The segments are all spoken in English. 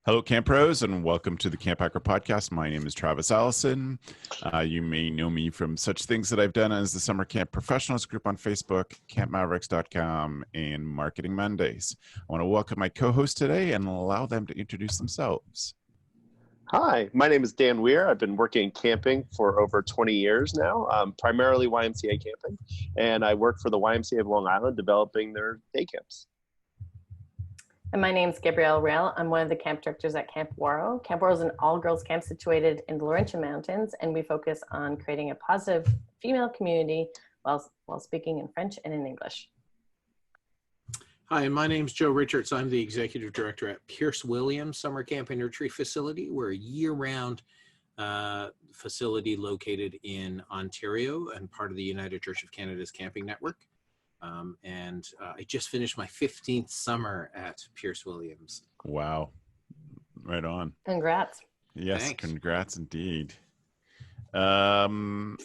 Hello, Camp Pros, and welcome to the CampHacker podcast. My name is Travis Allison. You may know me from such things that I've done as the Summer Camp Professionals group on Facebook, campmavericks.com, and Marketing Mondays. I want to welcome my co-host today and allow them to introduce themselves. Hi, my name is Dan Weir. I've been working camping for over 20 years now, primarily YMCA camping, and I work for the YMCA of Long Island developing their day camps. And my name's Gabrielle Rail. I'm one of the camp directors at Camp Waro. Camp Waro is an all-girls camp situated in the Laurentian Mountains, and we focus on creating a positive female community while speaking in French and in English. Hi, my name's Joe Richards. I'm the executive director at Pierce Williams Summer Camp and Retreat Facility. We're a year-round facility located in Ontario and part of the United Church of Canada's camping network. I just finished my 15th summer at Pierce Williams. Wow. Right on. Congrats. Yes, Thanks. Congrats indeed. Well,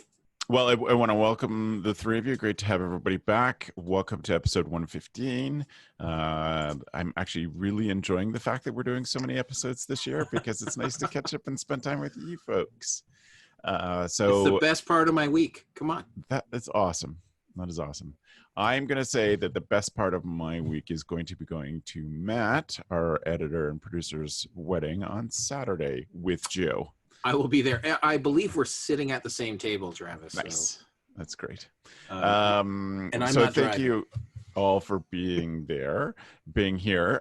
I want to welcome the three of you. Great to have everybody back. Welcome to episode 115. I'm actually really enjoying the fact that we're doing so many episodes this year because it's nice to catch up and spend time with you folks. It's the best part of my week. Come on. That's awesome. That is awesome. I'm going to say that the best part of my week is going to be going to Matt, our editor and producer's wedding on Saturday with Joe. I will be there. I believe we're sitting at the same table, Travis. Nice. So. That's great. And I'm so not thank driving. you all for being here.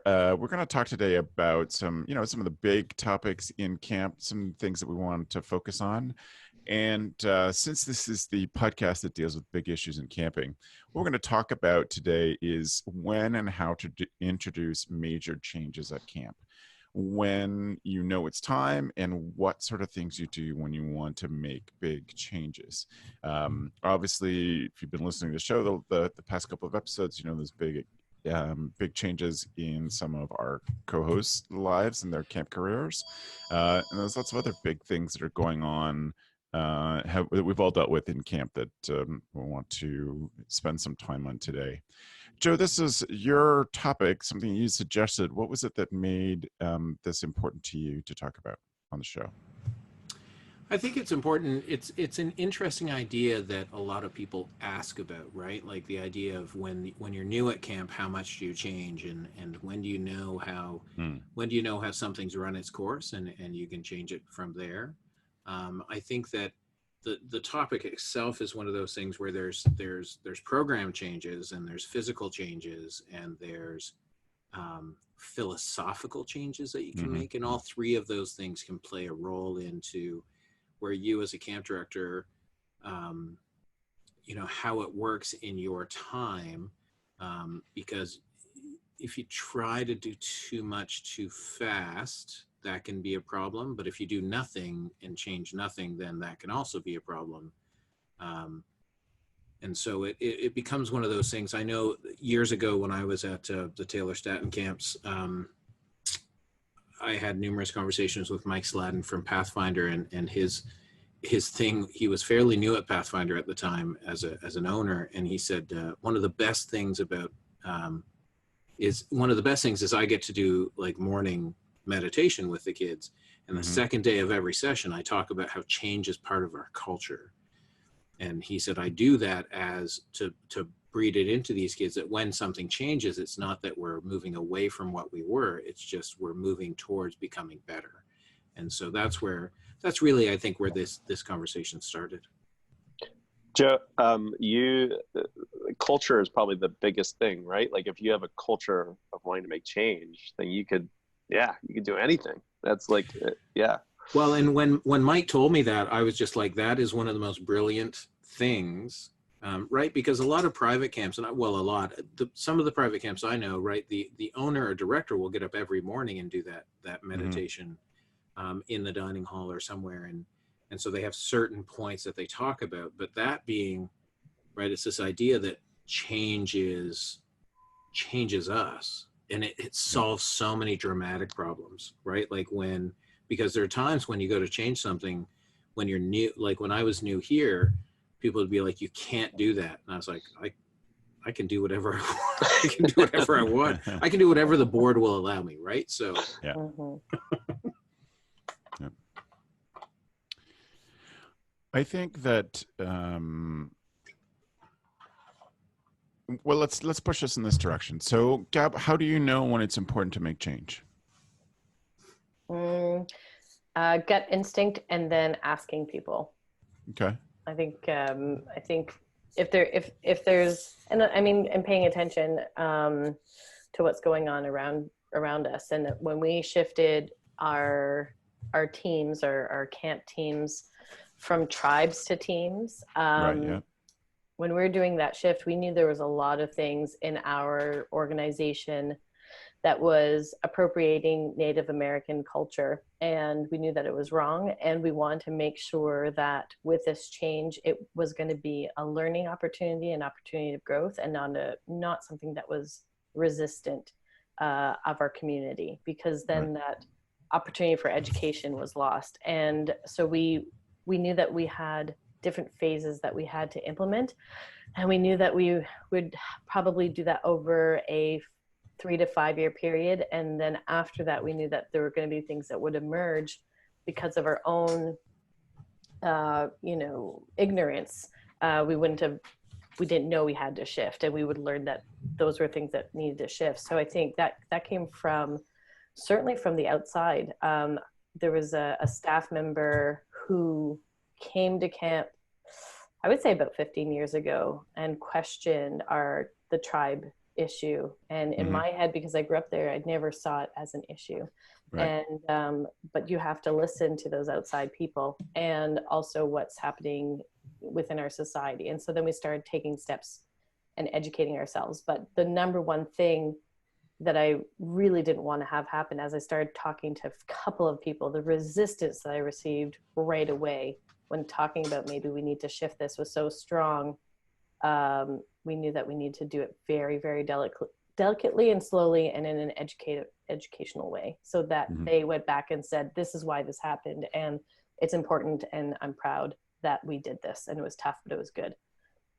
We're going to talk today about some of the big topics in camp, some things that we want to focus on. And since this is the podcast that deals with big issues in camping, what we're going to talk about today is when and how to introduce major changes at camp. When you know it's time and what sort of things you do when you want to make big changes. Obviously, if you've been listening to the show, the past couple of episodes, there's big changes in some of our co-hosts' lives and their camp careers. And there's lots of other big things that are going on that we've all dealt with in camp that we want to spend some time on today. Joe, this is your topic, something you suggested. What was it that made this important to you to talk about on the show? I think it's important. It's an interesting idea that a lot of people ask about, right? Like the idea of when you're new at camp, how much do you change, and when do you know how something's run its course and you can change it from there. I think that the topic itself is one of those things where there's program changes and there's physical changes and there's philosophical changes that you can make, and all three of those things can play a role into where you as a camp director, how it works in your time, because if you try to do too much too fast, that can be a problem. But if you do nothing and change nothing, then that can also be a problem. And so it becomes one of those things. I know years ago when I was at the Taylor Staton camps, I had numerous conversations with Mike Sladden from Pathfinder and his thing. He was fairly new at Pathfinder at the time as an owner. And he said, one of the best things is I get to do like morning meditation with the kids, and the second day of every session I talk about how change is part of our culture. And he said I do that as to breed it into these kids that when something changes, it's not that we're moving away from what we were, it's just we're moving towards becoming better. And so that's really I think where this conversation started. Joe, culture is probably the biggest thing, right? Like if you have a culture of wanting to make change, then you could do anything. That's like, Well, and when Mike told me that, I was just like, that is one of the most brilliant things, right? Because a lot of private camps, some of the private camps I know, right, the owner or director will get up every morning and do that meditation in the dining hall or somewhere. And so they have certain points that they talk about, but that being, right, it's this idea that changes us. And it solves so many dramatic problems, right? Because there are times when you go to change something, when you're new, like when I was new here, people would be like, you can't do that. And I was like, I can do whatever I want. I can do whatever I want. I can do whatever the board will allow me, right? So Yeah. Mhm. Yeah. I think that well, let's push us in this direction. So, Gab, how do you know when it's important to make change? Gut instinct, and then asking people. Okay. I think if there's, and I mean, and paying attention to what's going on around us. And when we shifted our teams, our camp teams, from tribes to teams, Right. Yeah. when we were doing that shift, we knew there was a lot of things in our organization that was appropriating Native American culture. And we knew that it was wrong. And we wanted to make sure that with this change, it was going to be a learning opportunity, an opportunity of growth, and not something that was resistant of our community, because then that opportunity for education was lost. And so we knew that we had different phases that we had to implement. And we knew that we would probably do that over a 3 to 5 year period. And then after that, we knew that there were going to be things that would emerge because of our own, ignorance. We didn't know we had to shift, and we would learn that those were things that needed to shift. So I think that came certainly from the outside. There was a staff member who came to camp, I would say about 15 years ago, and questioned the tribe issue. And in my head, because I grew up there, I never saw it as an issue. Right. And but you have to listen to those outside people, and also what's happening within our society. And so then we started taking steps and educating ourselves. But the number one thing that I really didn't want to have happen, as I started talking to a couple of people, the resistance that I received right away when talking about maybe we need to shift this was so strong. We knew that we need to do it very, very delicately and slowly, and in an educational way, so that they went back and said, this is why this happened, and it's important, and I'm proud that we did this. And it was tough, but it was good.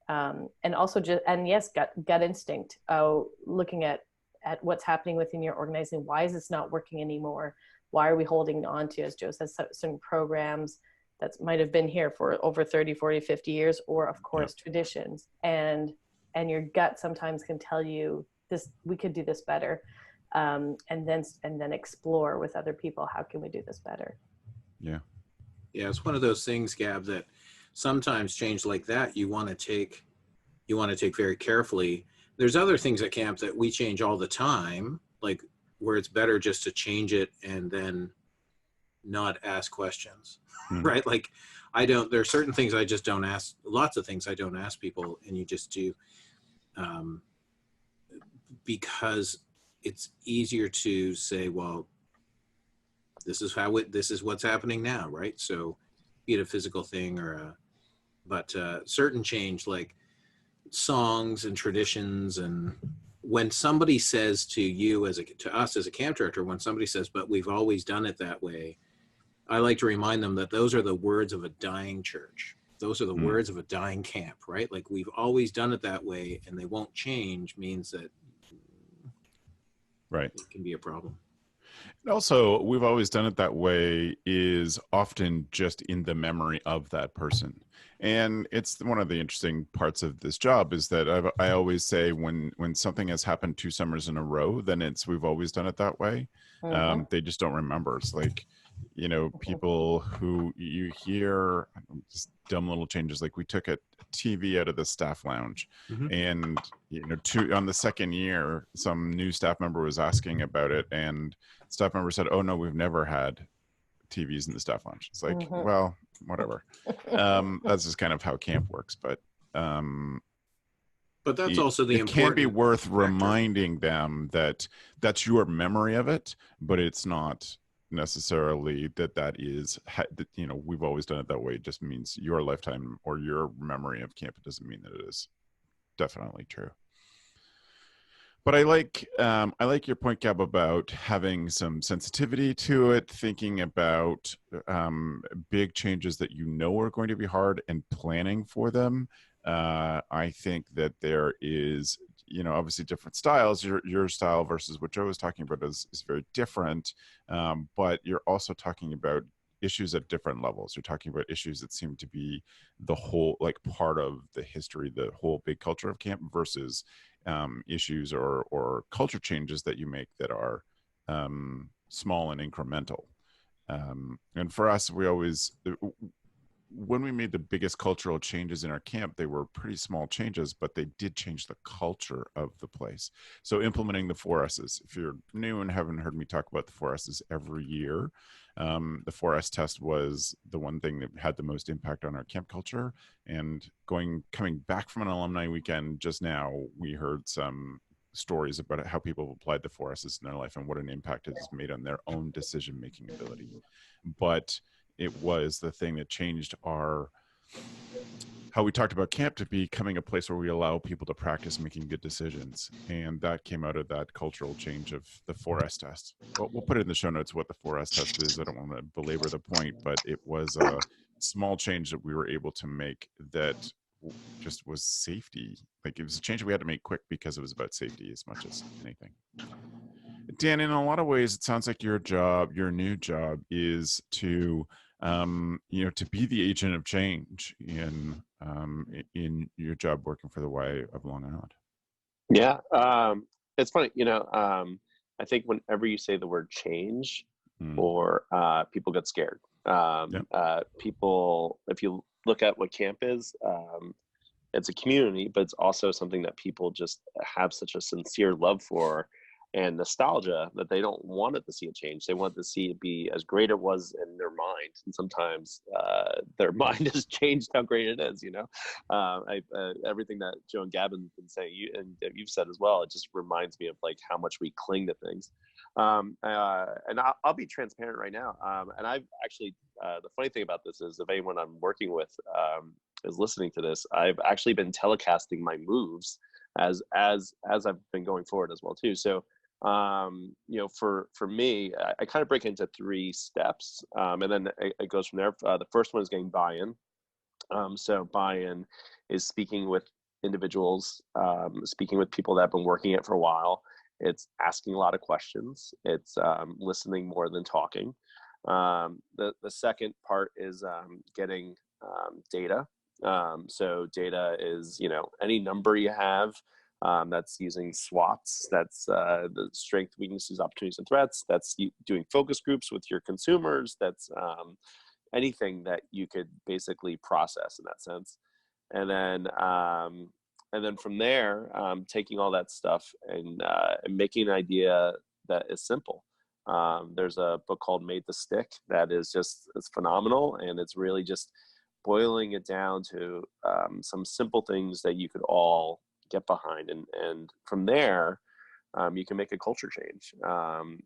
And also gut instinct, looking at what's happening within your organization. Why is this not working anymore? Why are we holding on to, as Joe says, certain programs that might have been here for over 30, 40, 50 years, or of course, traditions. And your gut sometimes can tell you this, we could do this better. And then explore with other people, how can we do this better? Yeah, it's one of those things, Gab, that sometimes change like that you want to take very carefully. There's other things at camp that we change all the time, like where it's better just to change it and then not ask questions, right? Like there are certain things I just don't ask, lots of things I don't ask people, and you just do, because it's easier to say, well, this is what's happening now, right? So be it a physical thing but certain change, like songs and traditions. And when somebody says to us as a camp director, when somebody says, but we've always done it that way, I like to remind them that those are the words of a dying church. Those are the words of a dying camp, right? Like, we've always done it that way, and they won't change, means that it can be a problem. And also, we've always done it that way is often just in the memory of that person. And it's one of the interesting parts of this job is that I always say when something has happened 2 summers in a row, then we've always done it that way. They just don't remember. It's like, people who you hear just dumb little changes. Like, we took a TV out of the staff lounge, and on the second year, some new staff member was asking about it, and staff member said, "Oh no, we've never had TVs in the staff lounge." It's like, well, whatever. That's just kind of how camp works, but that's also the important. It can be worth reminding them that that's your memory of it, but it's not necessarily that is, we've always done it that way. It just means your lifetime or your memory of camp. It doesn't mean that it is definitely true. But I like your point, Gab, about having some sensitivity to it, thinking about big changes that are going to be hard and planning for them. I think that there is, obviously different styles. Your style versus what Joe was talking about is very different, but you're also talking about issues at different levels. You're talking about issues that seem to be the whole, like, part of the history, the whole big culture of camp, versus issues or culture changes that you make that are small and incremental. And for us, we always, when we made the biggest cultural changes in our camp, they were pretty small changes, but they did change the culture of the place. So implementing the 4S's. If you're new and haven't heard me talk about the 4S's every year, the 4S test was the one thing that had the most impact on our camp culture. And coming back from an alumni weekend just now, we heard some stories about how people have applied the 4S's in their life and what an impact it has made on their own decision-making ability. But it was the thing that changed how we talked about camp to becoming a place where we allow people to practice making good decisions. And that came out of that cultural change of the 4S test. Well, we'll put it in the show notes what the 4S test is. I don't want to belabor the point, but it was a small change that we were able to make that just was safety. Like, it was a change we had to make quick because it was about safety as much as anything. Dan, in a lot of ways, it sounds like your new job is to to be the agent of change in your job working for the Y of Long Island. Yeah, it's funny. I think whenever you say the word change, or people get scared. People, if you look at what camp is, it's a community, but it's also something that people just have such a sincere love for and nostalgia that they don't want it to see it change. They want to see it be as great it was in their mind. And sometimes their mind has changed how great it is, everything that Joe and Gavin have been saying, and you've said as well, it just reminds me of like how much we cling to things. And I'll be transparent right now. And I've actually, the funny thing about this is if anyone I'm working with is listening to this, I've actually been telecasting my moves as I've been going forward as well too. So, for me, I kind of break into 3 steps, and then it goes from there. The first one is getting buy-in. So buy-in is speaking with individuals, speaking with people that have been working it for a while. It's asking a lot of questions. It's listening more than talking. The second part is getting data. So data is, any number you have, that's using SWOTs, that's the strength, weaknesses, opportunities, and threats. That's doing focus groups with your consumers. That's anything that you could basically process in that sense. And then from there, taking all that stuff and making an idea that is simple. There's a book called Made to Stick that is it's phenomenal, and it's really just boiling it down to some simple things that you could all get behind, and from there you can make a culture change,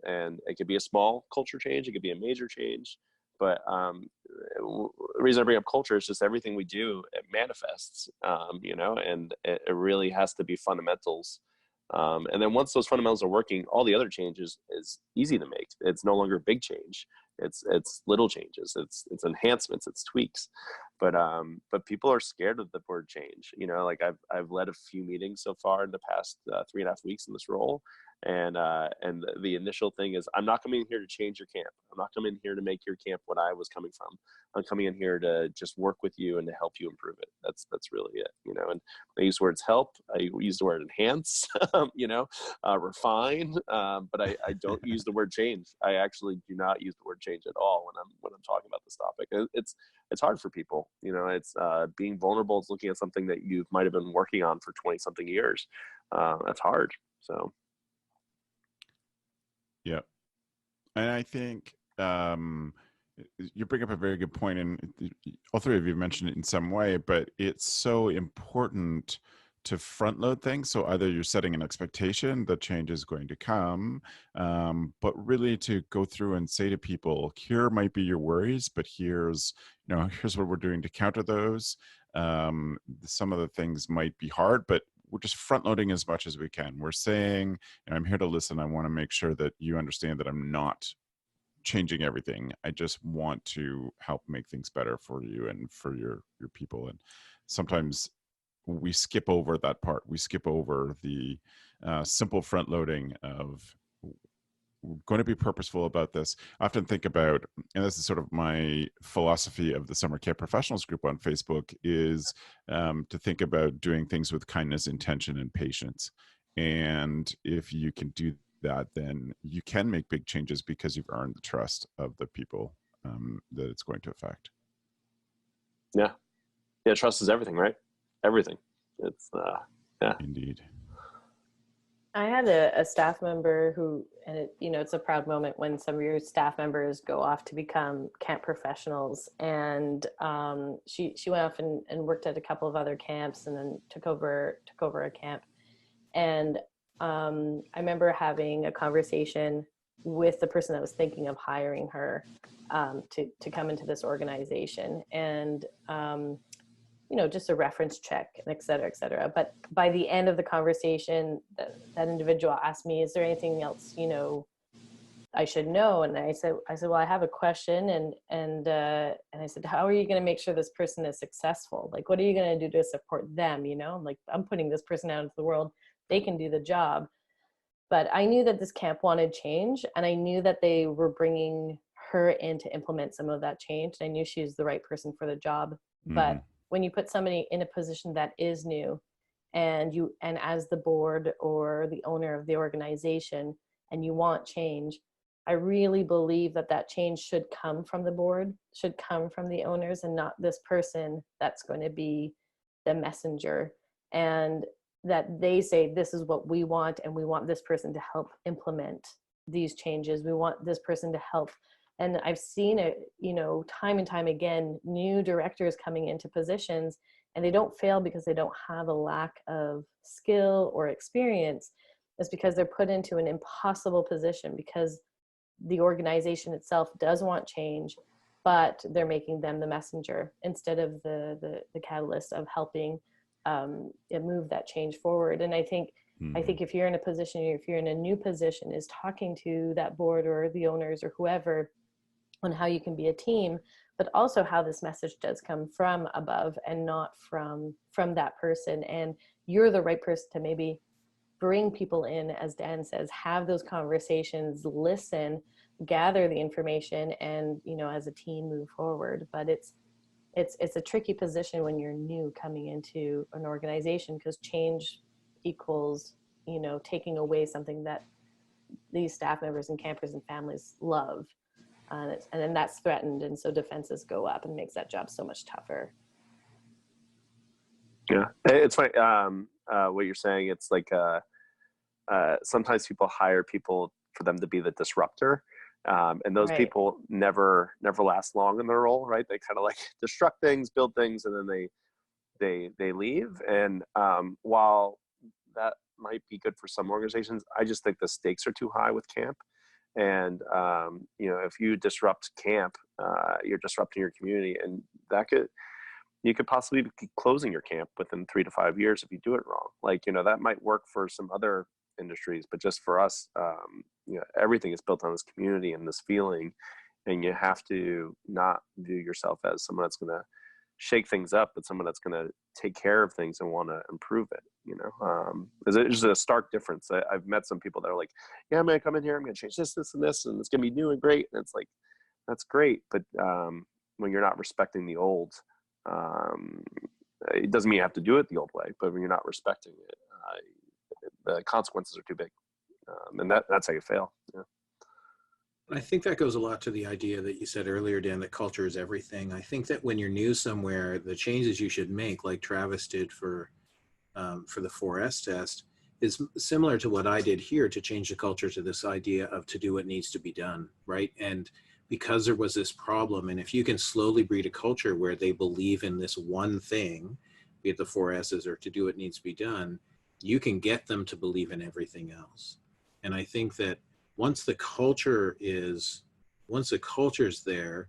and it could be a small culture change, it could be a major change, but the reason I bring up culture is just everything we do, it manifests, and it really has to be fundamentals. And then once those fundamentals are working, all the other changes is easy to make. It's no longer a big change. It's little changes. It's enhancements. It's tweaks. But people are scared of the word change. Like I've led a few meetings so far in the past 3.5 weeks in this role, and the initial thing is, I'm not coming in here to change your camp. I'm not coming in here to make your camp what I was coming from. I'm coming in here to just work with you and to help you improve it. That's really it. And I use words help. I use the word enhance. Refine. But I don't use the word change. I actually do not use the word change at all when I'm talking about this topic. It's hard for people. It's being vulnerable. It's looking at something that you might have been working on for 20 something years. That's hard. So. Yeah. And I think you bring up a very good point, and all 3 of you mentioned it in some way, but it's so important to front load things. So either you're setting an expectation that change is going to come, but really to go through and say to people, here might be your worries, but here's what we're doing to counter those. Some of the things might be hard, but we're just front loading as much as we can. We're saying, I'm here to listen. I want to make sure that you understand that I'm not changing everything. I just want to help make things better for you and for your people. And sometimes we skip over that part. We skip over the simple front loading of we're going to be purposeful about this. I often think about, and this is sort of my philosophy of the Summer Camp Professionals group on Facebook, is to think about doing things with kindness, intention, and patience. And if you can do that, then you can make big changes because you've earned the trust of the people that it's going to affect. Yeah. Yeah. Trust is everything, right? Everything. It's, yeah. Indeed. I had a staff member who, and it, you know, it's a proud moment when some of your staff members go off to become camp professionals. And she went off and worked at a couple of other camps, and then took over a camp. And I remember having a conversation with the person that was thinking of hiring her to come into this organization, and you know, just a reference check, and et cetera, et cetera. But by the end of the conversation, that individual asked me, is there anything else, you know, I should know? And I said, well, I have a question. And I said, how are you going to make sure this person is successful? Like, what are you going to do to support them? You know, like, I'm putting this person out into the world. They can do the job. But I knew that this camp wanted change, and I knew that they were bringing her in to implement some of that change. I knew she was the right person for the job. But when you put somebody in a position that is new, and as the board or the owner of the organization, and you want change, I really believe that change should come from the board, should come from the owners, and not this person that's going to be the messenger. And that they say, this is what we want, and we want this person to help implement these changes. We want this person to help. And I've seen it, you know, time and time again, new directors coming into positions, and they don't fail because they don't have a lack of skill or experience. It's because they're put into an impossible position because the organization itself does want change, but they're making them the messenger instead of the catalyst of helping move that change forward. And I think if you're in a position, if you're in a new position, is talking to that board or the owners or whoever on how you can be a team, but also how this message does come from above and not from that person. And you're the right person to maybe bring people in, as Dan says, have those conversations, listen, gather the information, and, you know, as a team move forward. But it's a tricky position when you're new coming into an organization, because change equals, you know, taking away something that these staff members and campers and families love. And then that's threatened, and so defenses go up, and makes that job so much tougher. Yeah, it's funny what you're saying. It's like sometimes people hire people for them to be the disruptor, and those people never last long in their role, right? They kind of like disrupt things, build things, and then they leave. And while that might be good for some organizations, I just think the stakes are too high with camp. And you know, if you disrupt camp, you're disrupting your community, and you could possibly be closing your camp within 3 to 5 years if you do it wrong. Like, you know, that might work for some other industries, but just for us, you know, everything is built on this community and this feeling, and you have to not view yourself as someone that's going to shake things up, but someone that's going to take care of things and want to improve it. You know, there's a stark difference. I've met some people that are like, yeah, I'm going to come in here, I'm going to change this, this, and this, and it's going to be new and great. And it's like, that's great. But when you're not respecting the old, it doesn't mean you have to do it the old way, but when you're not respecting it, the consequences are too big. And that's how you fail. Yeah. I think that goes a lot to the idea that you said earlier, Dan, that culture is everything. I think that when you're new somewhere, the changes you should make, like Travis did for the 4S test, is similar to what I did here to change the culture to this idea of to do what needs to be done, right? And because there was this problem, and if you can slowly breed a culture where they believe in this one thing, be it the 4S's or to do what needs to be done, you can get them to believe in everything else. And I think that once the culture is there,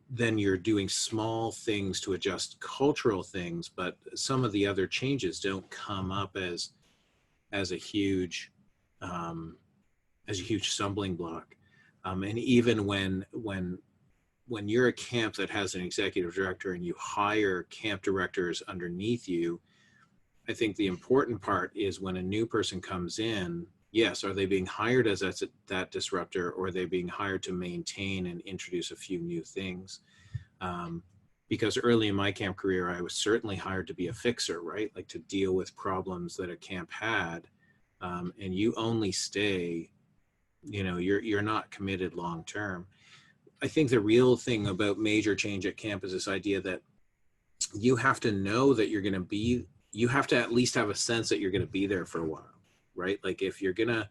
then you're doing small things to adjust cultural things, but some of the other changes don't come up as a huge stumbling block. And even when when you're a camp that has an executive director and you hire camp directors underneath you, I think the important part is when a new person comes in, yes, are they being hired as that disruptor, or are they being hired to maintain and introduce a few new things? Because early in my camp career, I was certainly hired to be a fixer, right? Like to deal with problems that a camp had. And you only stay, you're not committed long term. I think the real thing about major change at camp is this idea that you have to know that you have to at least have a sense that you're going to be there for a while, right? Like if you're going to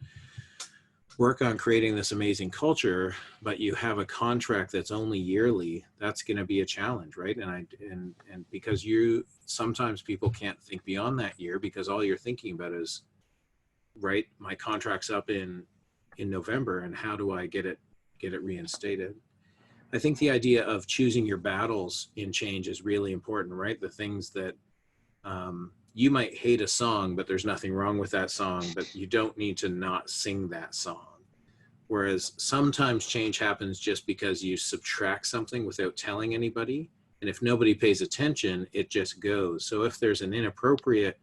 work on creating this amazing culture, but you have a contract that's only yearly, that's going to be a challenge, right? And because sometimes people can't think beyond that year because all you're thinking about is, right, my contract's up in November, and how do I get it reinstated? I think the idea of choosing your battles in change is really important, right? The things that you might hate a song, but there's nothing wrong with that song, but you don't need to not sing that song. Whereas sometimes change happens just because you subtract something without telling anybody. And if nobody pays attention, it just goes. So if there's an inappropriate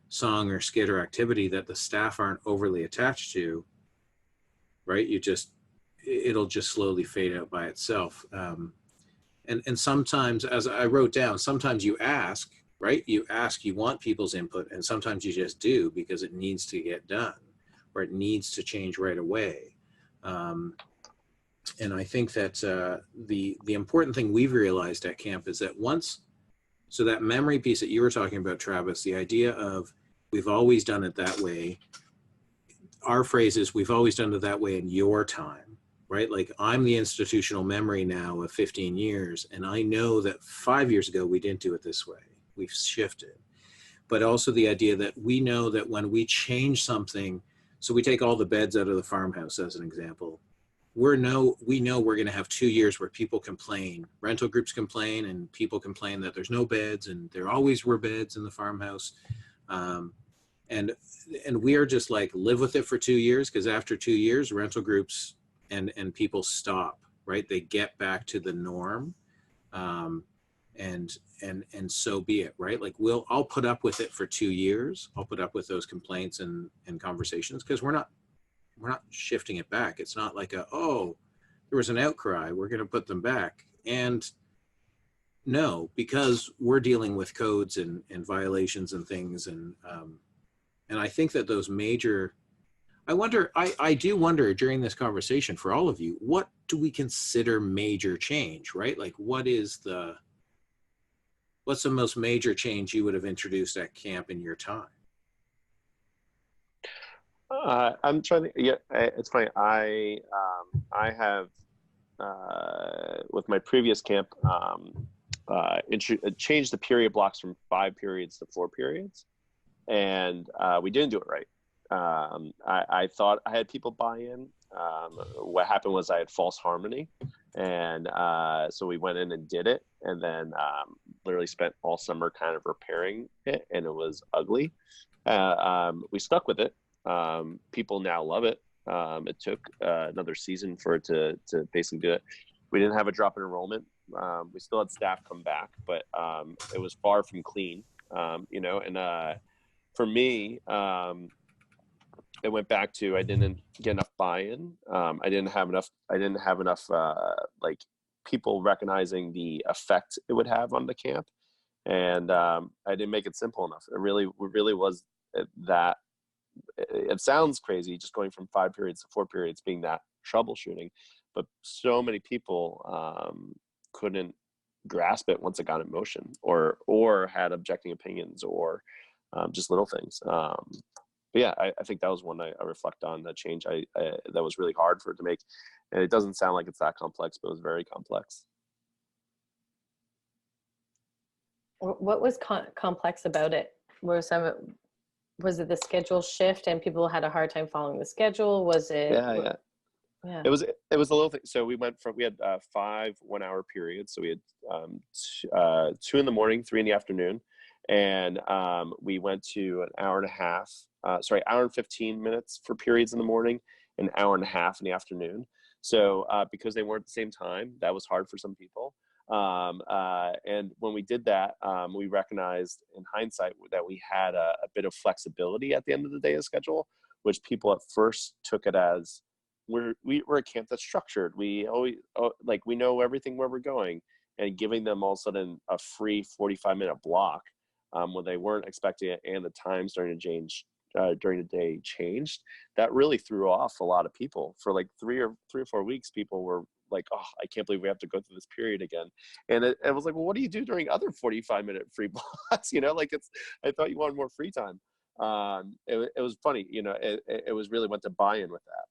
song or skit or activity that the staff aren't overly attached to, right, it'll just slowly fade out by itself. And sometimes, as I wrote down, sometimes you ask, right? You want people's input, and sometimes you just do because it needs to get done, or it needs to change right away. And I think that the important thing we've realized at camp is that so that memory piece that you were talking about, Travis, the idea of we've always done it that way. Our phrase is we've always done it that way in your time, right? Like I'm the institutional memory now of 15 years, and I know that 5 years ago we didn't do it this way. We've shifted. But also the idea that we know that when we change something, so we take all the beds out of the farmhouse as an example, we know we're going to have 2 years where people complain, rental groups complain, and people complain that there's no beds, and there always were beds in the farmhouse. And we are just like, live with it for 2 years, because after 2 years, rental groups and people stop, right? They get back to the norm. And so be it, right? Like I'll put up with it for 2 years. I'll put up with those complaints and conversations, because we're not shifting it back. It's not like there was an outcry, we're going to put them back. And no, because we're dealing with codes and violations and things. And I think that those major, I do wonder during this conversation for all of you, what do we consider major change, right? Like what's the most major change you would have introduced at camp in your time? I'm trying to, yeah, it's funny. I have, with my previous camp, changed the period blocks from 5 periods to 4 periods. And we didn't do it right. I thought I had people buy in. What happened was I had false harmony. And so we went in and did it, and then literally spent all summer kind of repairing it, and it was ugly. We stuck with it. People now love it. It took another season for it to basically do it. We didn't have a drop in enrollment. We still had staff come back, but it was far from clean, and for me, it went back to I didn't get enough buy-in. I didn't have enough like people recognizing the effect it would have on the camp, and I didn't make it simple enough. It really was that. It sounds crazy just going from 5 periods to 4 periods being that troubleshooting, but so many people couldn't grasp it once it got in motion, or had objecting opinions, or just little things. But yeah, I think that was one I reflect on, that change that was really hard for it to make. And it doesn't sound like it's that complex, but it was very complex. What was complex about it? Was it the schedule shift and people had a hard time following the schedule? Was it? Yeah. It was a little thing. So we had 5 1-hour periods. So we had 2 in the morning, 3 in the afternoon. And we went to an hour and 15 minutes for periods in the morning, an hour and a half in the afternoon. So because they weren't at the same time, that was hard for some people. And when we did that, we recognized in hindsight that we had a bit of flexibility at the end of the day of schedule, which people at first took it as we're a camp that's structured. We always we know everything where we're going, and giving them all of a sudden a free 45-minute block when they weren't expecting it, and the times during the day changed. That really threw off a lot of people. For like 3 or 4 weeks, people were like, oh, I can't believe we have to go through this period again. And it was like, well, what do you do during other 45-minute free blocks? I thought you wanted more free time. It was funny, it was really went to buy-in with that.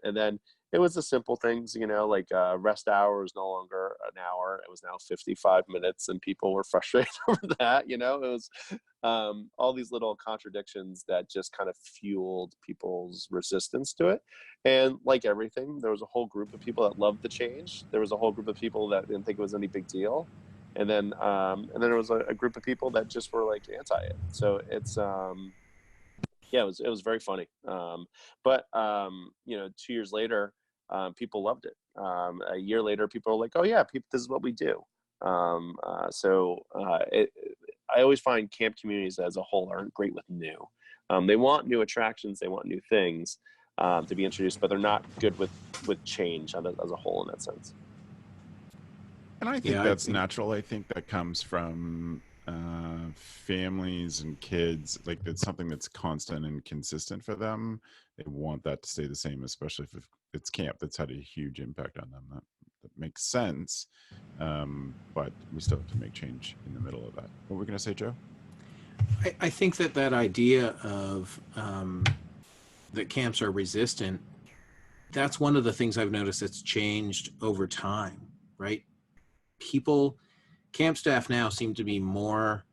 And then it was the simple things, rest hour was no longer an hour. It was now 55 minutes, and people were frustrated over that. It was all these little contradictions that just kind of fueled people's resistance to it. And like everything, there was a whole group of people that loved the change. There was a whole group of people that didn't think it was any big deal. And then there was a group of people that just were like anti it. So it's, it was very funny. But 2 years later, people loved it. A year later, people were like, oh yeah, this is what we do. I always find camp communities as a whole aren't great with new. They want new attractions, they want new things to be introduced, but they're not good with change as a whole in that sense. And I think that's natural. I think that comes from families and kids. Like, it's something that's constant and consistent for them. They want that to stay the same, especially if it's camp that's had a huge impact on them. That makes sense. But we still have to make change in the middle of that. What were we going to say, Joe? I think that idea of that camps are resistant, that's one of the things I've noticed that's changed over time, right? Camp staff now seem to be more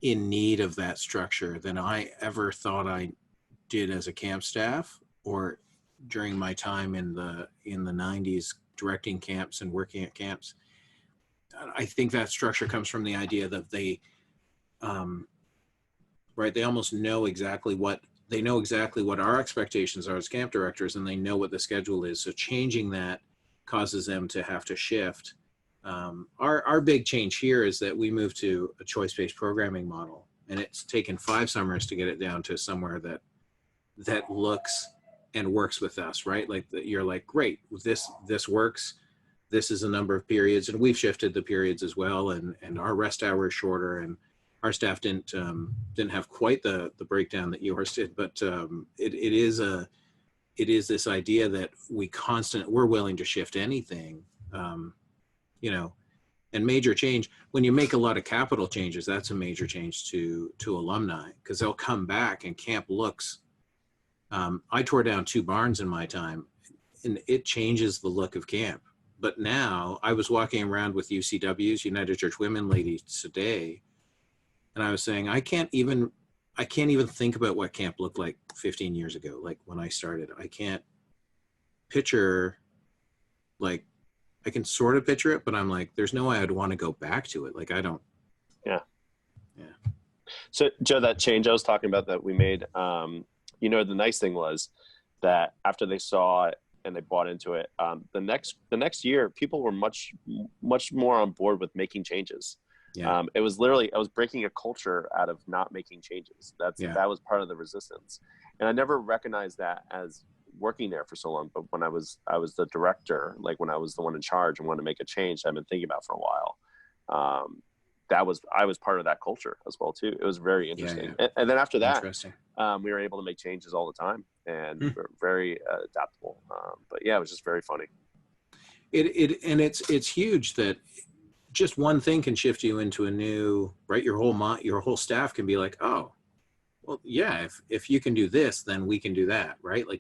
in need of that structure than I ever thought I did as a camp staff, or during my time in the 90s directing camps and working at camps. I think that structure comes from the idea that they almost know exactly what our expectations are as camp directors, and they know what the schedule is. So changing that causes them to have to shift. Our big change here is that we moved to a choice-based programming model, and it's taken 5 summers to get it down to somewhere that looks and works with us, right? Like, you're like, great, this works. This is a number of periods, and we've shifted the periods as well, and our rest hour is shorter, and our staff didn't have quite the breakdown that yours did, but it is this idea that we're willing to shift anything, and major change. When you make a lot of capital changes, that's a major change to alumni, because they'll come back and camp looks. I tore down 2 barns in my time, and it changes the look of camp. But now I was walking around with UCW's, United Church Women ladies today, and I was saying, I can't even think about what camp looked like 15 years ago. Like, when I started, I can't picture, like, I can sort of picture it, but I'm like, there's no way I'd want to go back to it. Like, I don't. Yeah. Yeah. So Joe, that change I was talking about that we made, the nice thing was that after they saw it and they bought into it, the next year, people were much more on board with making changes. Yeah. It was literally, I was breaking a culture out of not making changes. That was part of the resistance. And I never recognized that as working there for so long. But when I was the director, like when I was the one in charge and wanted to make a change I've been thinking about for a while, I was part of that culture as well too. It was very interesting. Yeah. And then after that, Interesting. we were able to make changes all the time, and we're very adaptable. But yeah, it was just very funny. It's huge that just one thing can shift you into a new, right? Your whole staff can be like, oh, well, yeah, if you can do this, then we can do that, right? Like,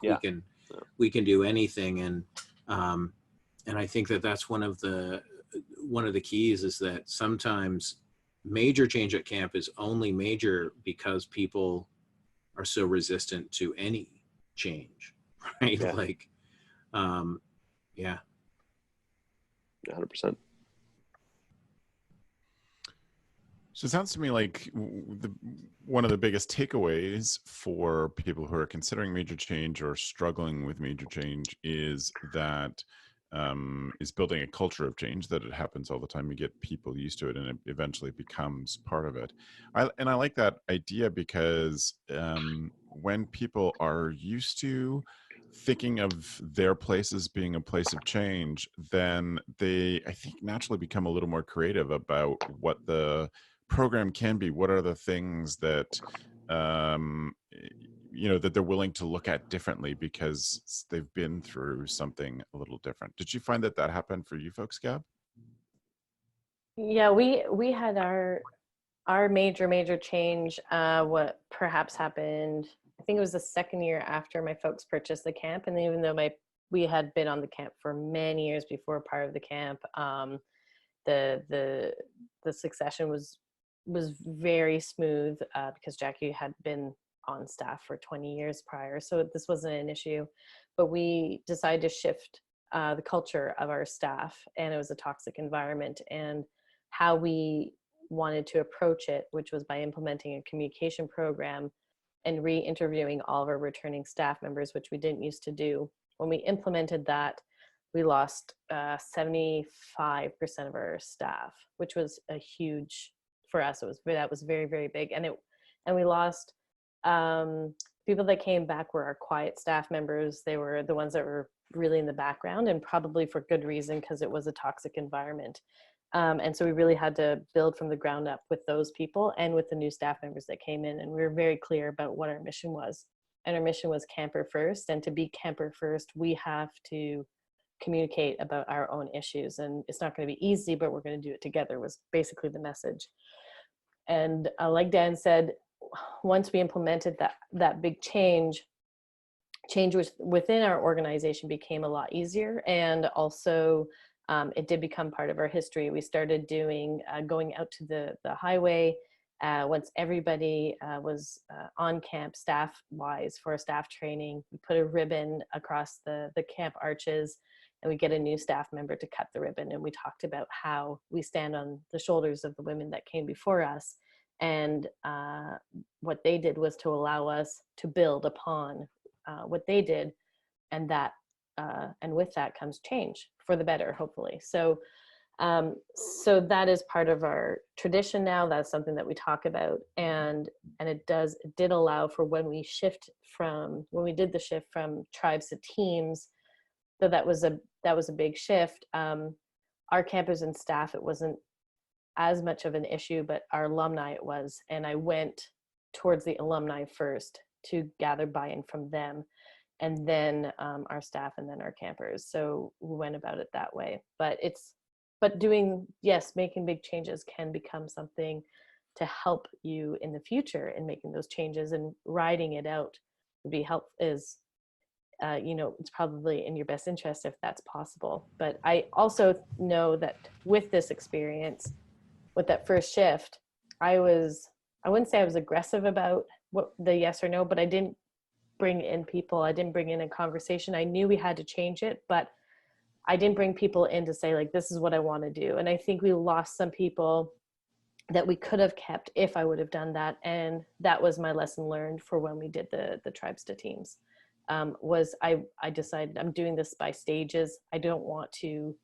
we can do anything. And I think that's one of the keys, is that sometimes major change at camp is only major because people are so resistant to any change, right? Yeah. Like, 100%. So it sounds to me like one of the biggest takeaways for people who are considering major change or struggling with major change is that is building a culture of change, that it happens all the time. You get people used to it and it eventually becomes part of it. I like that idea because when people are used to thinking of their place as being a place of change, then they, I think, naturally become a little more creative about what the program can be. What are the things that um that they're willing to look at differently because they've been through something a little different. Did you find that happened for you folks, Gab? Yeah, we had our major change. What perhaps happened, I think it was the second year after my folks purchased the camp, and even though we had been on the camp for many years before, part of the camp, the succession was very smooth, because Jackie had been on staff for 20 years prior, so this wasn't an issue. But we decided to shift the culture of our staff, and it was a toxic environment, and how we wanted to approach it, which was by implementing a communication program and re-interviewing all of our returning staff members, which we didn't used to do. When we implemented that, we lost 75% of our staff, which was a huge, for us, that was very, very big. And we lost people that came back were our quiet staff members. They were the ones that were really in the background, and probably for good reason, because it was a toxic environment. And so we really had to build from the ground up with those people and with the new staff members that came in. And we were very clear about what our mission was. And our mission was camper first. And to be camper first, we have to communicate about our own issues. And it's not going to be easy, but we're going to do it together, was basically the message. And like Dan said, once we implemented that big change within our organization became a lot easier. And also, it did become part of our history. We started doing, going out to the highway once everybody was on camp staff-wise for a staff training. We put a ribbon across the camp arches, and we get a new staff member to cut the ribbon. And we talked about how we stand on the shoulders of the women that came before us. And what they did was to allow us to build upon what they did, and with that comes change for the better, hopefully. So that is part of our tradition now. That's something that we talk about, and it did allow for when we did the shift from tribes to teams. So that was a big shift. Our campers and staff, it wasn't as much of an issue, but our alumni it was. And I went towards the alumni first to gather buy-in from them, and then our staff, and then our campers. So we went about it that way. But making big changes can become something to help you in the future in making those changes, and riding it out would be it's probably in your best interest if that's possible. But I also know that with this experience, with that first shift, I wouldn't say I was aggressive about what the yes or no, but I didn't bring in people. I didn't bring in a conversation. I knew we had to change it, but I didn't bring people in to say, like, this is what I want to do. And I think we lost some people that we could have kept if I would have done that. And that was my lesson learned for when we did the tribes to teams. I decided I'm doing this by stages. I don't want to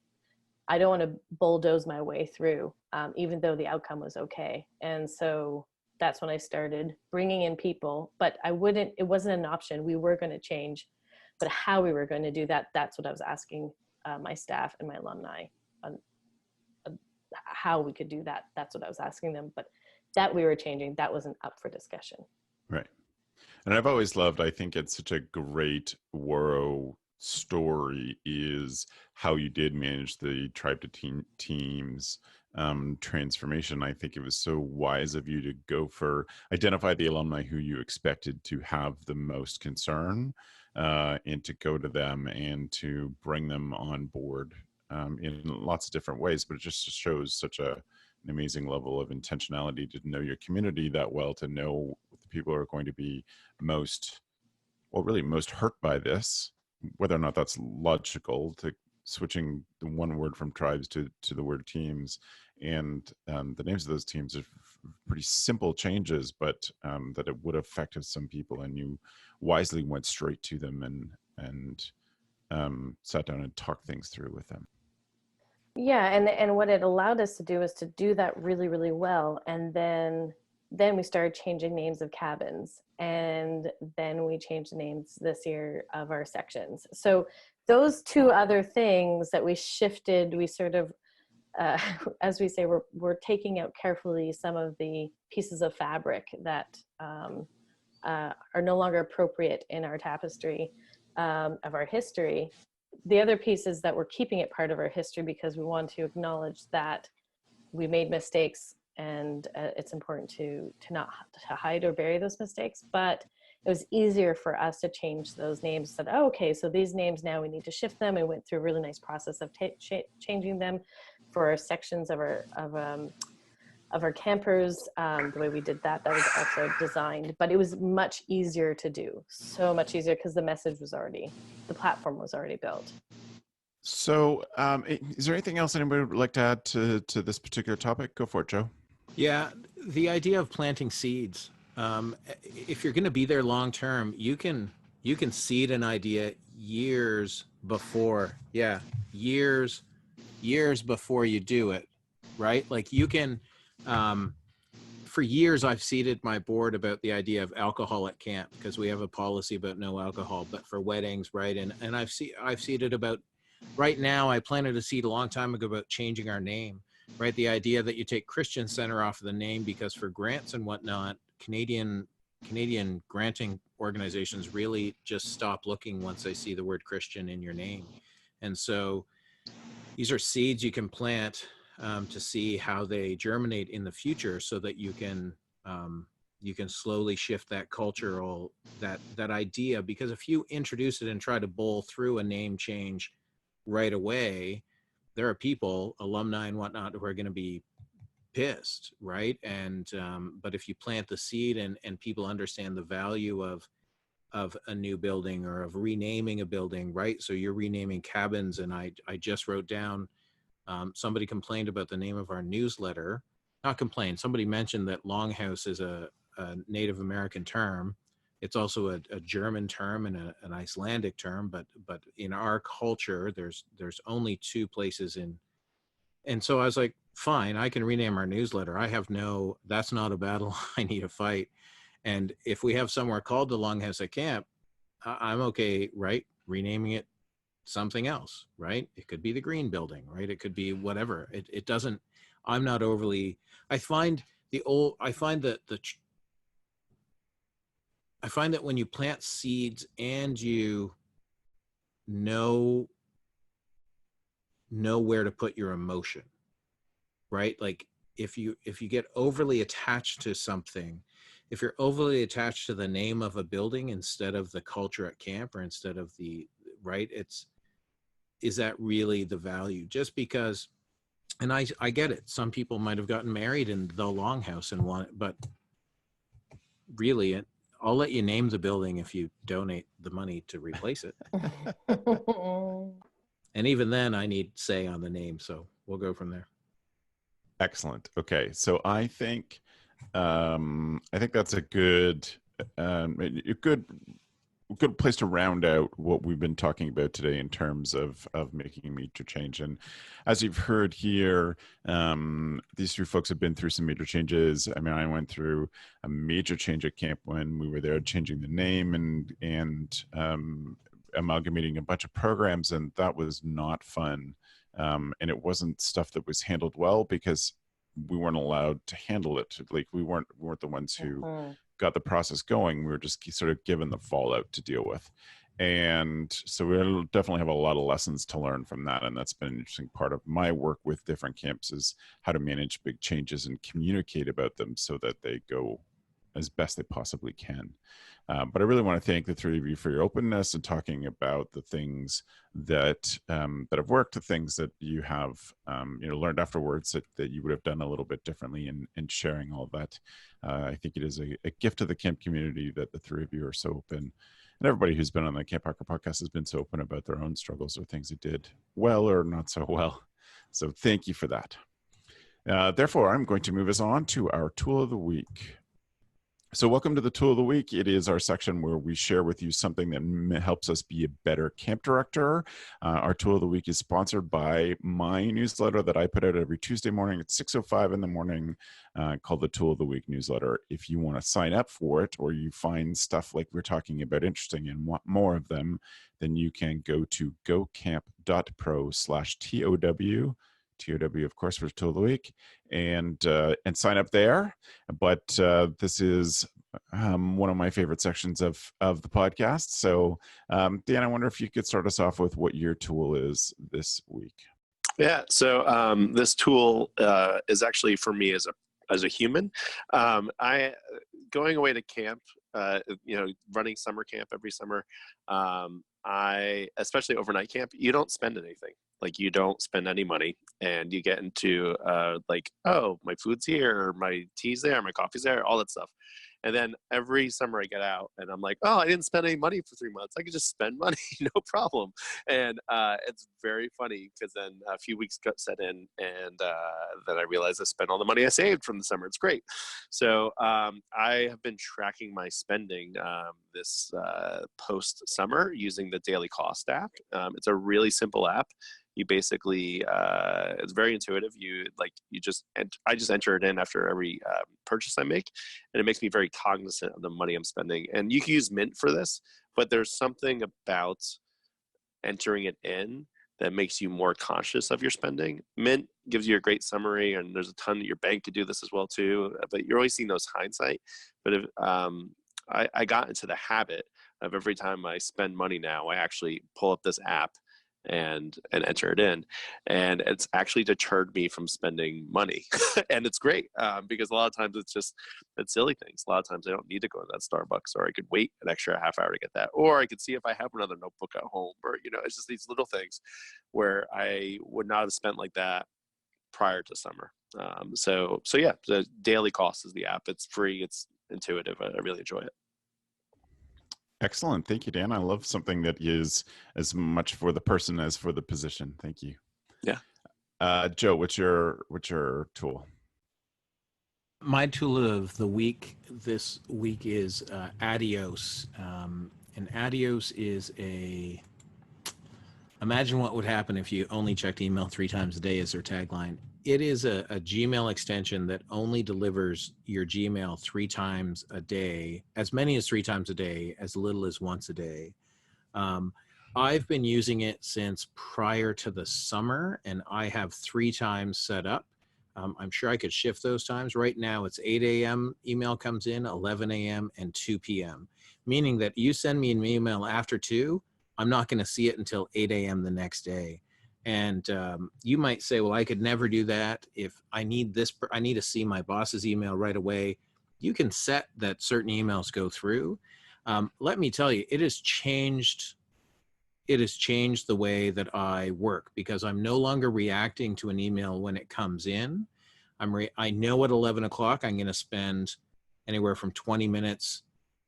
bulldoze my way through, even though the outcome was okay. And so that's when I started bringing in people, but it wasn't an option. We were going to change, but how we were going to do that, that's what I was asking my staff and my alumni on how we could do that. That's what I was asking them, but that we were changing, that wasn't up for discussion. Right. And I've always loved, I think it's such a great Woro story, is how you did manage the tribe to teams transformation. I think it was so wise of you to go for identify the alumni who you expected to have the most concern, and to go to them and to bring them on board in lots of different ways. But it just shows such an amazing level of intentionality to know your community that well, to know what the people are going to be most hurt by this, whether or not that's logical, to switching the one word from tribes to the word teams. And the names of those teams are pretty simple changes, but that it would have affected some people, and you wisely went straight to them and sat down and talked things through with them. Yeah, and what it allowed us to do is to do that really, really well. And then we started changing names of cabins, and then we changed the names this year of our sections. So those two other things that we shifted, we sort of, as we say, we're taking out carefully some of the pieces of fabric that are no longer appropriate in our tapestry of our history. The other piece is that we're keeping it part of our history because we want to acknowledge that we made mistakes, and it's important to not to hide or bury those mistakes. But it was easier for us to change those names. Said, oh, okay, so these names now we need to shift them. We went through a really nice process of changing them for our sections of our campers. The way we did that was also designed, but it was much easier to do. So much easier because the platform was already built. So is there anything else anybody would like to add to this particular topic? Go for it, Joe. Yeah, the idea of planting seeds. If you're going to be there long term, you can seed an idea years before. Yeah, years before you do it, right? Like you can. For years, I've seeded my board about the idea of alcohol at camp because we have a policy about no alcohol, but for weddings, right? And I've seeded about. Right now, I planted a seed a long time ago about changing our name, right? The idea that you take Christian Center off of the name because for grants and whatnot, Canadian granting organizations really just stop looking once they see the word Christian in your name. And so these are seeds you can plant to see how they germinate in the future so that you can slowly shift that cultural, that idea, because if you introduce it and try to bowl through a name change right away, there are people, alumni and whatnot, who are going to be pissed, right? And but if you plant the seed and people understand the value of a new building or of renaming a building, right? So you're renaming cabins, and I just wrote down, somebody complained about the name of our newsletter. Not complained, somebody mentioned that longhouse is a Native American term. It's also a German term and an Icelandic term, but in our culture, there's only two places in. And so I was like, fine, I can rename our newsletter. That's not a battle I need to fight. And if we have somewhere called the Longhouse at Camp, I'm okay, right? Renaming it something else, right? It could be the Green Building, right? It could be whatever. It doesn't, I'm not overly, I find that when you plant seeds and you know where to put your emotion, right? Like if you get overly attached to something, if you're overly attached to the name of a building instead of the culture at camp or instead of the, right? Is that really the value? Just because, and I get it. Some people might have gotten married in the Longhouse and want it, but really I'll let you name the building if you donate the money to replace it. And even then I need say on the name. So we'll go from there. Excellent. Okay. So I think that's a good place to round out what we've been talking about today in terms of making a major change. And as you've heard here, these three folks have been through some major changes. I mean, I went through a major change at camp when we were there, changing the name and amalgamating a bunch of programs, and that was not fun. And it wasn't stuff that was handled well because we weren't allowed to handle it. Like we weren't the ones who got the process going. We were just sort of given the fallout to deal with. And so we'll definitely have a lot of lessons to learn from that. And that's been an interesting part of my work with different camps, is how to manage big changes and communicate about them so that they go as best they possibly can. But I really want to thank the three of you for your openness and talking about the things that have worked, the things that you have learned afterwards that you would have done a little bit differently, and sharing all of that. I think it is a gift to the camp community that the three of you are so open, and everybody who's been on the CampHacker podcast has been so open about their own struggles or things they did well or not so well. So thank you for that. Therefore, I'm going to move us on to our tool of the week. So welcome to the tool of the week. It is our section where we share with you something that helps us be a better camp director. Our tool of the week is sponsored by my newsletter that I put out every Tuesday morning at 6:05 in the morning, called the Tool of the Week newsletter. If you want to sign up for it, or you find stuff like we're talking about interesting and want more of them, then you can go to gocamp.pro/TOW. TOW, of course, for Tool of the Week, and sign up there. But this is one of my favorite sections of the podcast. So, Dan, I wonder if you could start us off with what your tool is this week. Yeah. So this tool is actually for me as a human. I going away to camp. Running summer camp every summer. I especially overnight camp. You don't spend anything. Like, you don't spend any money, and you get into like, oh, my food's here, my tea's there, my coffee's there, all that stuff. And then every summer I get out and I'm like, oh, I didn't spend any money for 3 months. I could just spend money, no problem. And it's very funny because then a few weeks got set in, and then I realized I spent all the money I saved from the summer. It's great. So I have been tracking my spending this post-summer using the Daily Cost app. It's a really simple app. You basically, it's very intuitive. I just enter it in after every purchase I make, and it makes me very cognizant of the money I'm spending. And you can use Mint for this, but there's something about entering it in that makes you more conscious of your spending. Mint gives you a great summary, and there's a ton. Your bank could do this as well too, but you're always seeing those hindsight. But if I got into the habit of every time I spend money now, I actually pull up this app and enter it in, and it's actually deterred me from spending money. And it's great because a lot of times it's silly things. A lot of times I don't need to go to that Starbucks, or I could wait an extra half hour to get that, or I could see if I have another notebook at home, or it's just these little things where I would not have spent like that prior to summer. So yeah, the Daily Cost is the app. It's free, it's intuitive. I really enjoy it. Excellent. Thank you, Dan. I love something that is as much for the person as for the position. Thank you. Yeah. Joe, what's your tool? My tool of the week this week is Adios. And Adios is imagine what would happen if you only checked email 3 times a day as their tagline. It is a Gmail extension that only delivers your Gmail 3 times a day, as many as 3 times a day, as little as once a day. I've been using it since prior to the summer, and I have 3 times set up. I'm sure I could shift those times. Right now, it's 8 a.m. email comes in, 11 a.m., and 2 p.m., meaning that you send me an email after 2, I'm not going to see it until 8 a.m. the next day. And you might say, well, I could never do that. If I need to see my boss's email right away. You can set that certain emails go through. Let me tell you, it has changed the way that I work, because I'm no longer reacting to an email when it comes in. I know at 11 o'clock, I'm going to spend anywhere from 20 minutes,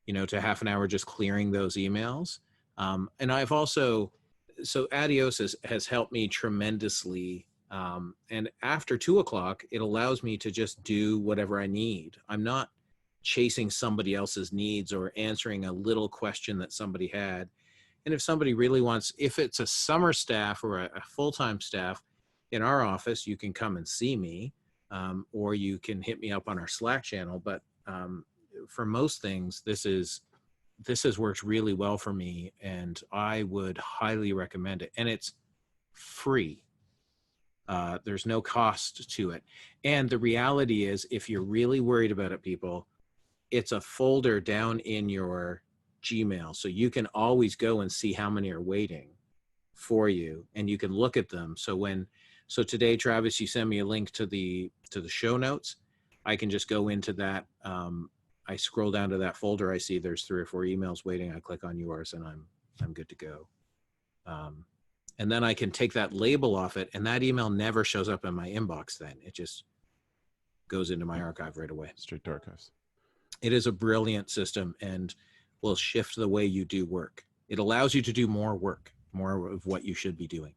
to half an hour just clearing those emails. And I've also, so Adios has helped me tremendously. And after 2 o'clock, it allows me to just do whatever I need. I'm not chasing somebody else's needs or answering a little question that somebody had. And if somebody really wants, if it's a summer staff or a full-time staff in our office, you can come and see me, or you can hit me up on our Slack channel. But for most things, this has worked really well for me, and I would highly recommend it. And it's free. There's no cost to it. And the reality is, if you're really worried about it, people, it's a folder down in your Gmail. So you can always go and see how many are waiting for you, and you can look at them. So today, Travis, you send me a link to the show notes. I can just go into that. I scroll down to that folder. I see there's 3 or 4 emails waiting. I click on yours, and I'm good to go. And then I can take that label off it, and that email never shows up in my inbox then. It just goes into my archive right away. Straight to archives. It is a brilliant system and will shift the way you do work. It allows you to do more work, more of what you should be doing.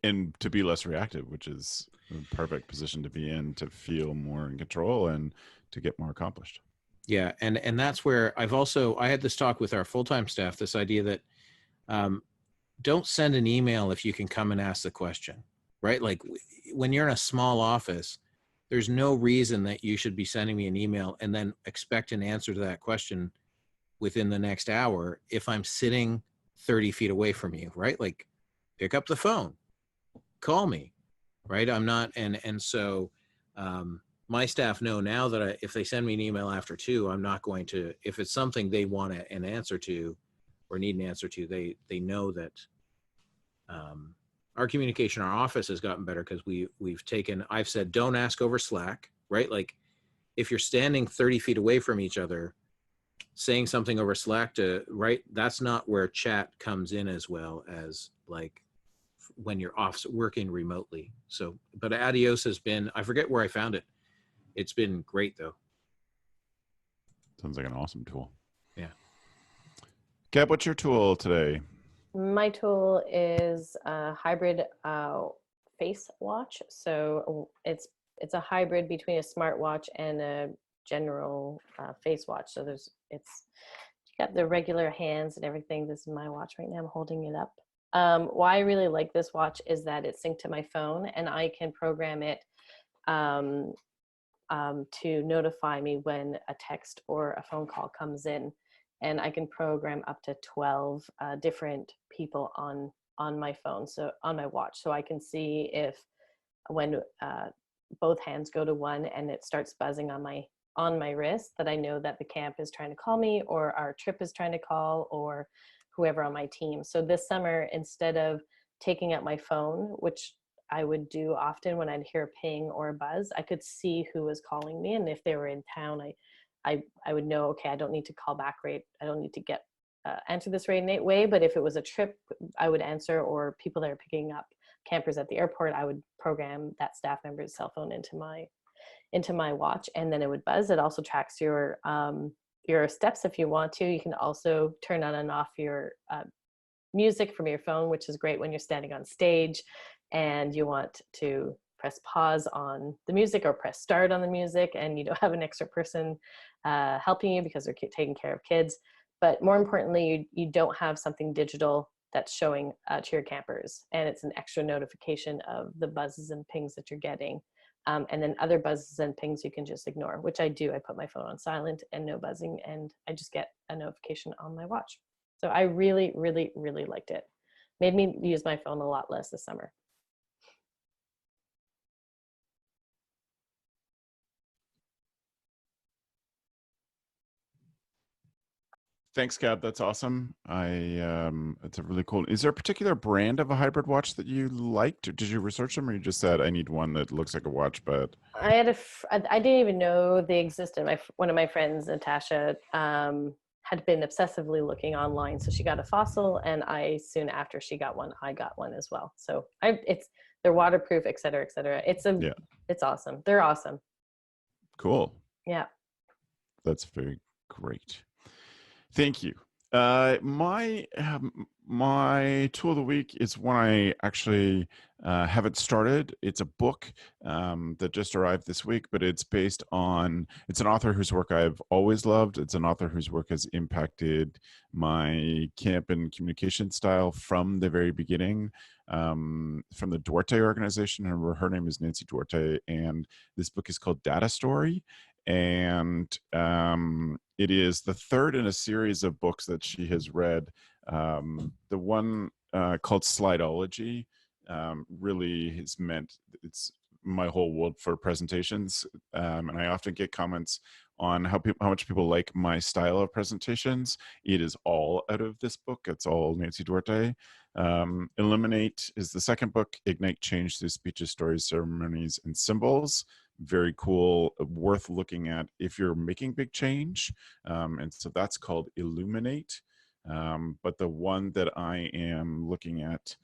and to be less reactive, which is a perfect position to be in, to feel more in control and to get more accomplished. Yeah, and that's where I had this talk with our full-time staff, this idea that don't send an email if you can come and ask the question, right? Like when you're in a small office, there's no reason that you should be sending me an email and then expect an answer to that question within the next hour if I'm sitting 30 feet away from you, right? Like pick up the phone, call me, right? I'm not, and so my staff know now that if they send me an email after 2, I'm not going to, if it's something they want an answer to or need an answer to, they know that our communication, our office has gotten better because I've said, don't ask over Slack, right? Like if you're standing 30 feet away from each other, saying something over Slack that's not where chat comes in as well as like when you're working remotely. So, but Adios has been, I forget where I found it. It's been great though. Sounds like an awesome tool. Yeah. Gab, what's your tool today? My tool is a hybrid face watch. So it's a hybrid between a smartwatch and a general face watch. So you got the regular hands and everything. This is my watch right now. I'm holding it up. Why I really like this watch is that it's synced to my phone, and I can program it to notify me when a text or a phone call comes in. And I can program up to 12 different people on my phone, so on my watch. So I can see if when both hands go to one and it starts buzzing on my wrist, that I know that the camp is trying to call me, or our trip is trying to call, or whoever on my team. So this summer, instead of taking out my phone, which I would do often when I'd hear a ping or a buzz, I could see who was calling me, and if they were in town, I would know, okay, I don't need to call back I don't need to get answer this right away. But if it was a trip, I would answer, or people that are picking up campers at the airport, I would program that staff member's cell phone into my watch, and then it would buzz. It also tracks your steps if you want to. You can also turn on and off your music from your phone, which is great when you're standing on stage and you want to press pause on the music or press start on the music, and you don't have an extra person helping you because they're taking care of kids. But more importantly, you don't have something digital that's showing to your campers, and it's an extra notification of the buzzes and pings that you're getting. And then other buzzes and pings you can just ignore, which I do. I put my phone on silent and no buzzing, and I just get a notification on my watch. So I really, really, really liked it. Made me use my phone a lot less this summer. Thanks, Gab. That's awesome. It's a really cool. Is there a particular brand of a hybrid watch that you liked? Or did you research them, or you just said, I need one that looks like a watch, but I didn't even know they existed. One of my friends, Natasha, had been obsessively looking online. So she got a Fossil, and soon after she got one, I got one as well. So they're waterproof, et cetera, et cetera. It's awesome. They're awesome. Cool. Yeah. That's very great. Thank you. My tool of the week is one I actually haven't started. It's a book that just arrived this week, but it's an author whose work I've always loved. It's an author whose work has impacted my camp and communication style from the very beginning, from the Duarte organization. Her name is Nancy Duarte, and this book is called Data Story. And it is the third in a series of books that she has read. The one called Slideology really has meant it's my whole world for presentations. And I often get comments on how much people like my style of presentations. It is all out of this book. It's all Nancy Duarte. Illuminate is the second book. Ignite Change Through Speeches, Stories, Ceremonies, and Symbols. Very cool, worth looking at if you're making big change. And so that's called Illuminate. But the one that I am looking at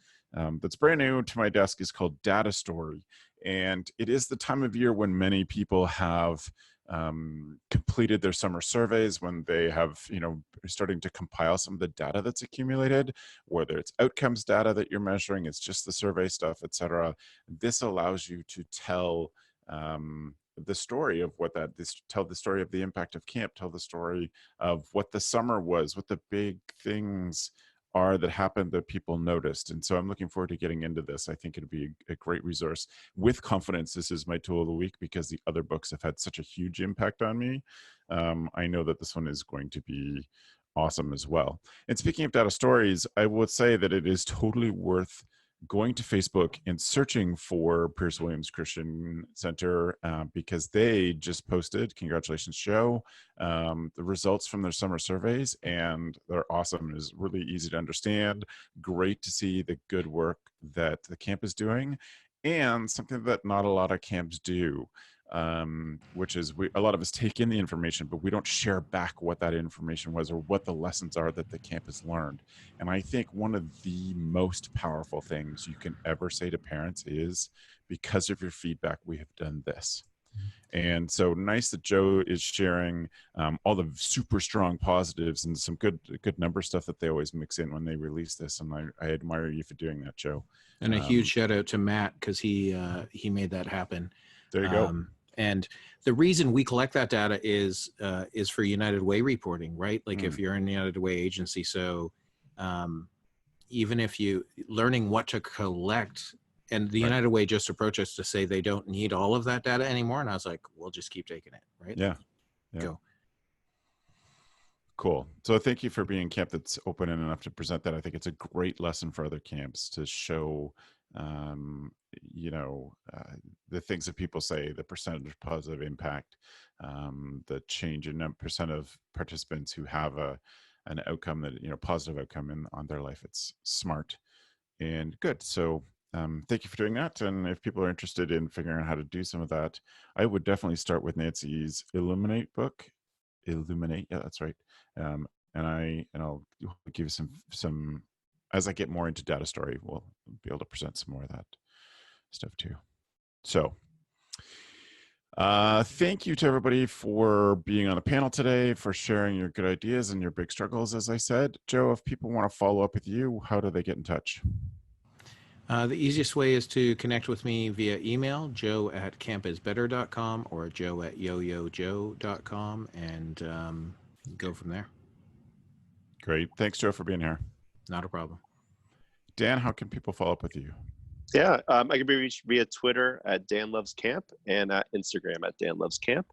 that's brand new to my desk is called Data Story. And it is the time of year when many people have completed their summer surveys, when they have, starting to compile some of the data that's accumulated, whether it's outcomes data that you're measuring, it's just the survey stuff, et cetera. This allows you to tell the story of tell the story of the impact of camp, tell the story of what the summer was, what the big things are that happened that people noticed. And so I'm looking forward to getting into this. I think it'd be a great resource. With confidence, this is my tool of the week because the other books have had such a huge impact on me. I know that this one is going to be awesome as well. And speaking of data stories, I would say that it is totally worth going to Facebook and searching for Pierce Williams Christian Center because they just posted, congratulations, Joe, the results from their summer surveys, and they're awesome. It's really easy to understand. Great to see the good work that the camp is doing, and something that not a lot of camps do. Which is a lot of us take in the information, but we don't share back what that information was or what the lessons are that the camp has learned. And I think one of the most powerful things you can ever say to parents is, because of your feedback, we have done this. And so nice that Joe is sharing all the super strong positives and some good number stuff that they always mix in when they release this. And I admire you for doing that, Joe. And a huge shout out to Matt, because he made that happen. There you go. And the reason we collect that data is for United Way reporting, right? Like if you're in the United Way agency. So even if learning what to collect, and the United Way just approached us to say they don't need all of that data anymore. And I was like, we'll just keep taking it, right? Yeah. Go. Cool. So thank you for being a camp that's open enough to present that. I think it's a great lesson for other camps to show the things that people say, the percentage of positive impact, the change in percent of participants who have an outcome that, positive outcome on their life. It's smart and good. So thank you for doing that. And if people are interested in figuring out how to do some of that, I would definitely start with Nancy's Illuminate book. Illuminate. Yeah, that's right. And I'll give you some as I get more into data story, we'll be able to present some more of that stuff too. So thank you to everybody for being on the panel today, for sharing your good ideas and your big struggles. As I said, Joe, if people want to follow up with you, how do they get in touch? The easiest way is to connect with me via email, joe@campisbetter.com or joe@yoyojoe.com, and go from there. Great. Thanks, Joe, for being here. Not a problem. Dan, how can people follow up with you? Yeah, I can be reached via Twitter at Dan Loves Camp and at Instagram at Dan Loves Camp.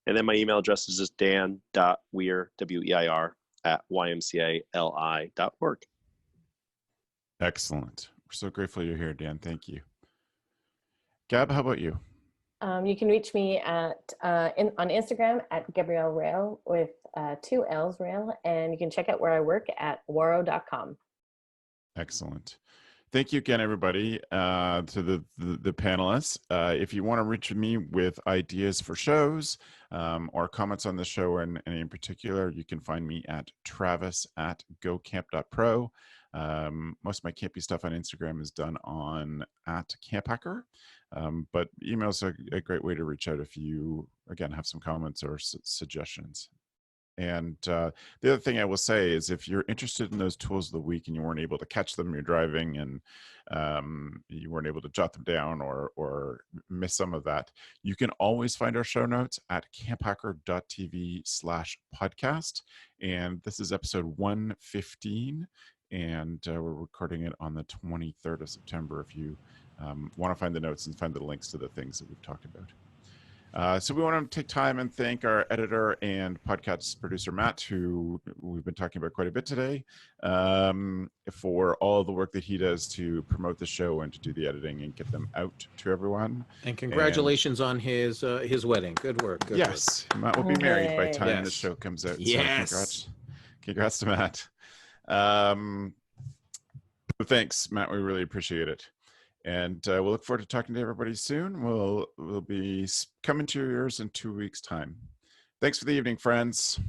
And then my email address is just dan.weir, W-E-I-R, @ymcali.org. Excellent. We're so grateful you're here, Dan. Thank you. Gab, how about you? You can reach me on Instagram at Gabrielle Rail with 2 L's Rail, and you can check out where I work at waro.com. Excellent. Thank you again, everybody, to the panelists. If you want to reach me with ideas for shows or comments on the show or any in particular, you can find me at travis@gocamp.pro. Most of my campy stuff on Instagram is done on @CampHacker. But email's a great way to reach out if you, again, have some comments or suggestions. And the other thing I will say is if you're interested in those tools of the week and you weren't able to catch them, you're driving and you weren't able to jot them down or miss some of that, you can always find our show notes at camphacker.tv/podcast. And this is episode 115. And we're recording it on the 23rd of September if you want to find the notes and find the links to the things that we've talked about. So we want to take time and thank our editor and podcast producer, Matt, who we've been talking about quite a bit today, for all the work that he does to promote the show and to do the editing and get them out to everyone. And congratulations on his wedding. Good work. Good work. Matt will be married by the time the show comes out. Yes. So congrats to Matt. Thanks, Matt. We really appreciate it. And we'll look forward to talking to everybody soon. We'll be coming to your ears in 2 weeks' time. Thanks for the evening, friends.